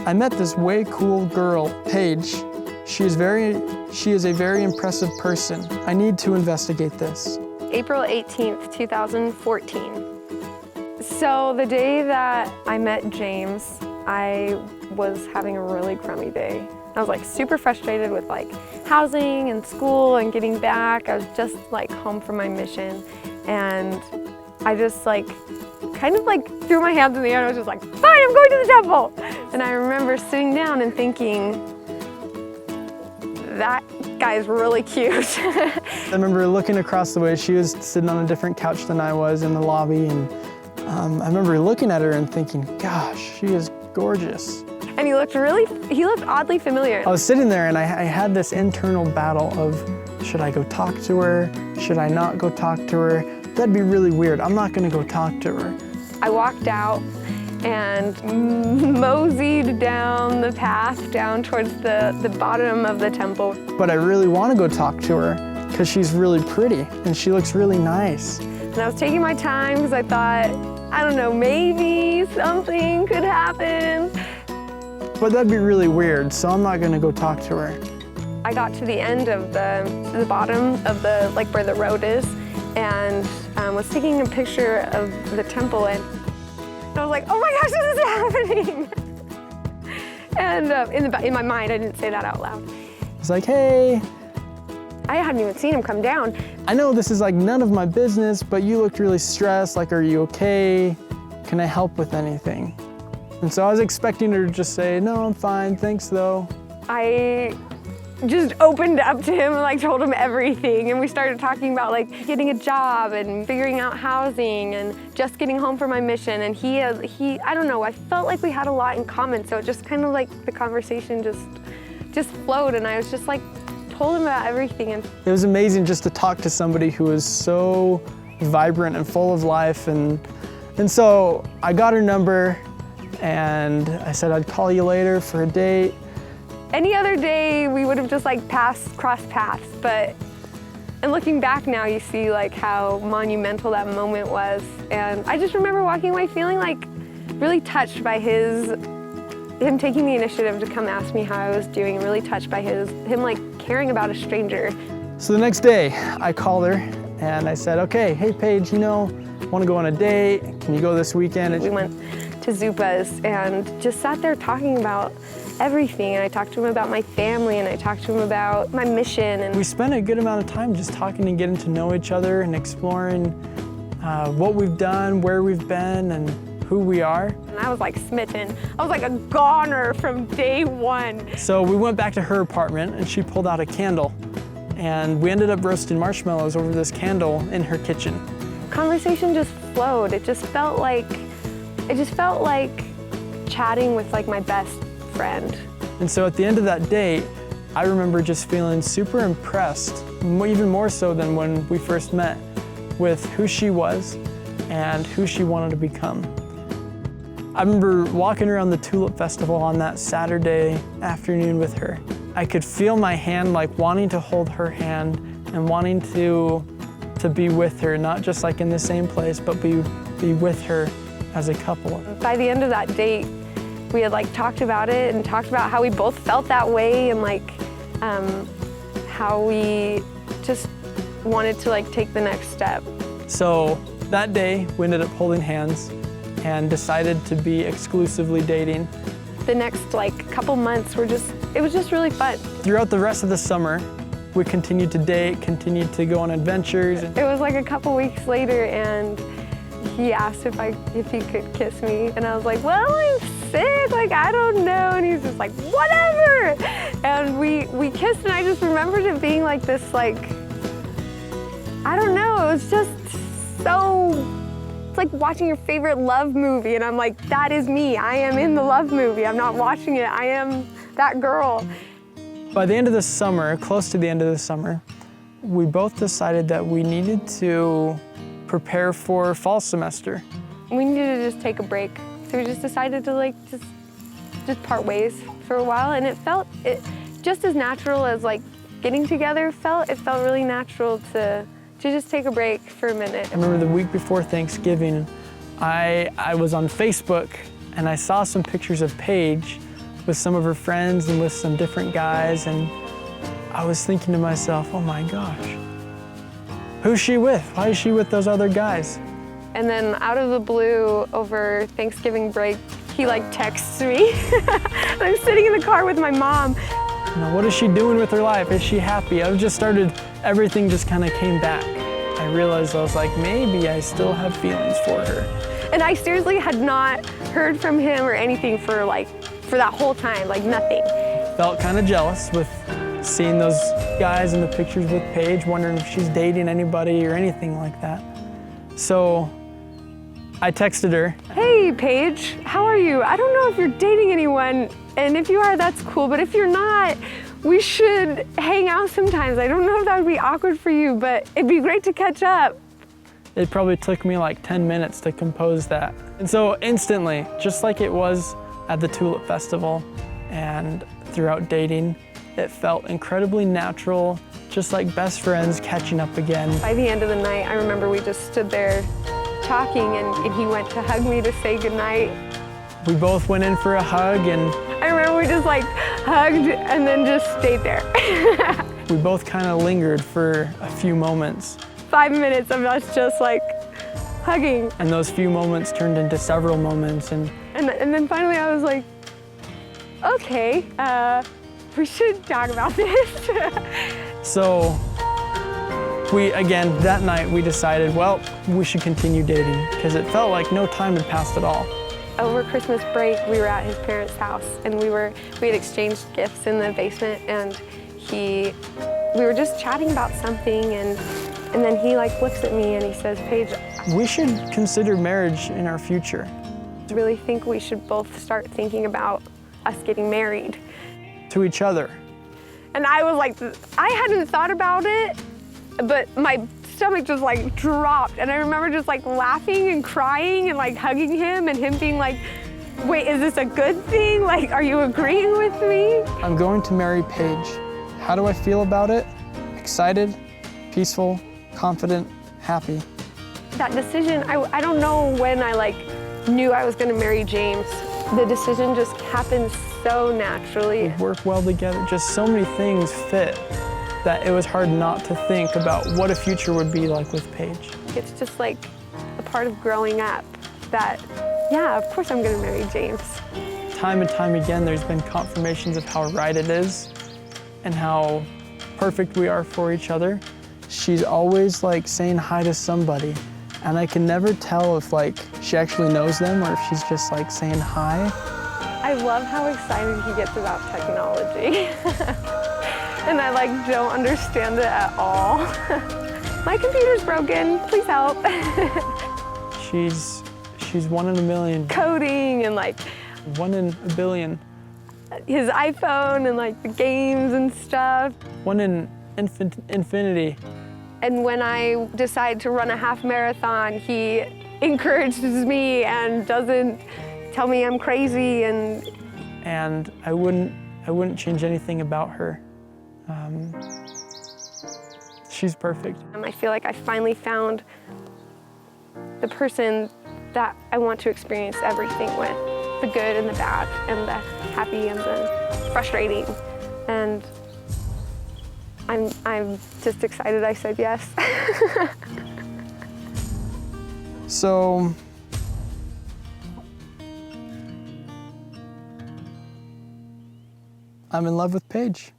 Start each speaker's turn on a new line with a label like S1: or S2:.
S1: I met this way cool girl, Paige. She is a very impressive person. I need to investigate this.
S2: April 18th, 2014. So the day that I met James, I was having a really crummy day. I was like super frustrated with like housing and school and getting back. I was just like home from my mission, and I just like kind of like threw my hands in the air and I was just like, fine, I'm going to the temple. And I remember sitting down and thinking, that guy's really cute.
S1: I remember looking across the way. She was sitting on a different couch than I was in the lobby, and I remember looking at her and thinking, gosh, she is gorgeous.
S2: And he looked oddly familiar.
S1: I was sitting there and I had this internal battle of, should I go talk to her? Should I not go talk to her? That'd be really weird. I'm not gonna go talk to her.
S2: I walked out and moseyed down the path down towards the bottom of the temple.
S1: But I really want to go talk to her because she's really pretty and she looks really nice.
S2: And I was taking my time because I thought, I don't know, maybe something could happen.
S1: But that'd be really weird, so I'm not gonna go talk to her.
S2: I got to the end of the bottom of the, like where the road is, and was taking a picture of the temple, and I was like, oh my gosh, this is happening. And in my mind, I didn't say that out loud.
S1: It's like, hey.
S2: I hadn't even seen him come down.
S1: I know this is like none of my business, but you looked really stressed. Like, are you okay? Can I help with anything? And so I was expecting her to just say, no, I'm fine, thanks though.
S2: I just opened up to him and like told him everything, and we started talking about like getting a job and figuring out housing and just getting home from my mission. And he I don't know, I felt like we had a lot in common, so it just kind of like the conversation just flowed, and I was just like told him about everything. And
S1: it was amazing just to talk to somebody who was so vibrant and full of life, and so I got her number and I said I'd call you later for a date.
S2: Any other day we would have just like crossed paths, but and looking back now, you see like how monumental that moment was. And I just remember walking away feeling like really touched by him taking the initiative to come ask me how I was doing, and really touched by him like caring about a stranger.
S1: So the next day I called her and I said, okay, hey Paige, you know, I want to go on a date. Can you go this weekend? And
S2: we went to Zupa's and just sat there talking about everything. And I talked to him about my family, and I talked to him about my mission. And
S1: we spent a good amount of time just talking and getting to know each other and exploring what we've done, where we've been, and who we are.
S2: And I was like smitten. I was like a goner from day one.
S1: So we went back to her apartment and she pulled out a candle, and we ended up roasting marshmallows over this candle in her kitchen.
S2: Conversation just flowed. It just felt like chatting with like my best friend.
S1: And so at the end of that date, I remember just feeling super impressed, even more so than when we first met, with who she was and who she wanted to become. I remember walking around the Tulip Festival on that Saturday afternoon with her. I could feel my hand like wanting to hold her hand and wanting to be with her, not just like in the same place, but be with her as a couple.
S2: By the end of that date, we had like talked about it and talked about how we both felt that way, and like how we just wanted to like take the next step.
S1: So that day we ended up holding hands and decided to be exclusively dating.
S2: The next like couple months it was just really fun.
S1: Throughout the rest of the summer, we continued to date, continued to go on adventures.
S2: It was like a couple weeks later, and he asked if he could kiss me, and I was like, well, I'm sick, like I don't know, and he's just like, whatever. And we kissed, and I just remembered it being like this, like, I don't know, it was just so, it's like watching your favorite love movie, and I'm like, that is me, I am in the love movie, I'm not watching it, I am that girl.
S1: By the end of the summer, close to the end of the summer, we both decided that we needed to prepare for fall semester.
S2: We needed to just take a break. So we just decided to like just part ways for a while, and it felt just as natural as like getting together felt. It felt really natural to just take a break for a minute.
S1: I remember the week before Thanksgiving, I was on Facebook and I saw some pictures of Paige with some of her friends and with some different guys, and I was thinking to myself, oh my gosh, who's she with? Why is she with those other guys?
S2: And then out of the blue, over Thanksgiving break, he like texts me. I'm sitting in the car with my mom.
S1: You know, what is she doing with her life? Is she happy? Everything just kind of came back. I realized I was like, maybe I still have feelings for her.
S2: And I seriously had not heard from him or anything for that whole time, like nothing.
S1: Felt kind of jealous with seeing those guys in the pictures with Paige, wondering if she's dating anybody or anything like that. So I texted her.
S2: Hey Paige, how are you? I don't know if you're dating anyone, and if you are, that's cool, but if you're not, we should hang out sometimes. I don't know if that would be awkward for you, but it'd be great to catch up.
S1: It probably took me like 10 minutes to compose that. And so instantly, just like it was at the Tulip Festival and throughout dating, it felt incredibly natural, just like best friends catching up again.
S2: By the end of the night, I remember we just stood there talking, and he went to hug me to say goodnight.
S1: We both went in for a hug, and
S2: I remember we just like hugged and then just stayed there.
S1: we both kind of lingered for a few moments.
S2: 5 minutes of us just like hugging.
S1: And those few moments turned into several moments. And
S2: then finally I was like, okay, we should talk about this.
S1: So that night we decided, well, we should continue dating because it felt like no time had passed at all.
S2: Over Christmas break, we were at his parents' house, and we had exchanged gifts in the basement, and we were just chatting about something, and then he like looks at me and he says, Paige,
S1: we should consider marriage in our future.
S2: I really think we should both start thinking about us getting married.
S1: To each other.
S2: And I was like, I hadn't thought about it, but my stomach just like dropped, and I remember just like laughing and crying and like hugging him, and him being like, wait, is this a good thing? Like, are you agreeing with me?
S1: I'm going to marry Paige. How do I feel about it? Excited, peaceful, confident, happy.
S2: That decision, I don't know when I like knew I was gonna marry James. The decision just happened so naturally.
S1: We work well together, just so many things fit that it was hard not to think about what a future would be like with Paige.
S2: It's just like a part of growing up that, yeah, of course I'm gonna marry James.
S1: Time and time again, there's been confirmations of how right it is and how perfect we are for each other. She's always like saying hi to somebody, and I can never tell if like she actually knows them or if she's just like saying hi.
S2: I love how excited he gets about technology. And I like don't understand it at all. My computer's broken, please help.
S1: She's one in a million.
S2: Coding and like
S1: 1 in a billion.
S2: His iPhone and like the games and stuff.
S1: 1 in infinity.
S2: And when I decide to run a half marathon, he encourages me and doesn't tell me I'm crazy.
S1: And I wouldn't change anything about her. She's perfect.
S2: I feel like I finally found the person that I want to experience everything with, the good and the bad and the happy and the frustrating. And I'm just excited I said yes.
S1: So I'm in love with Paige.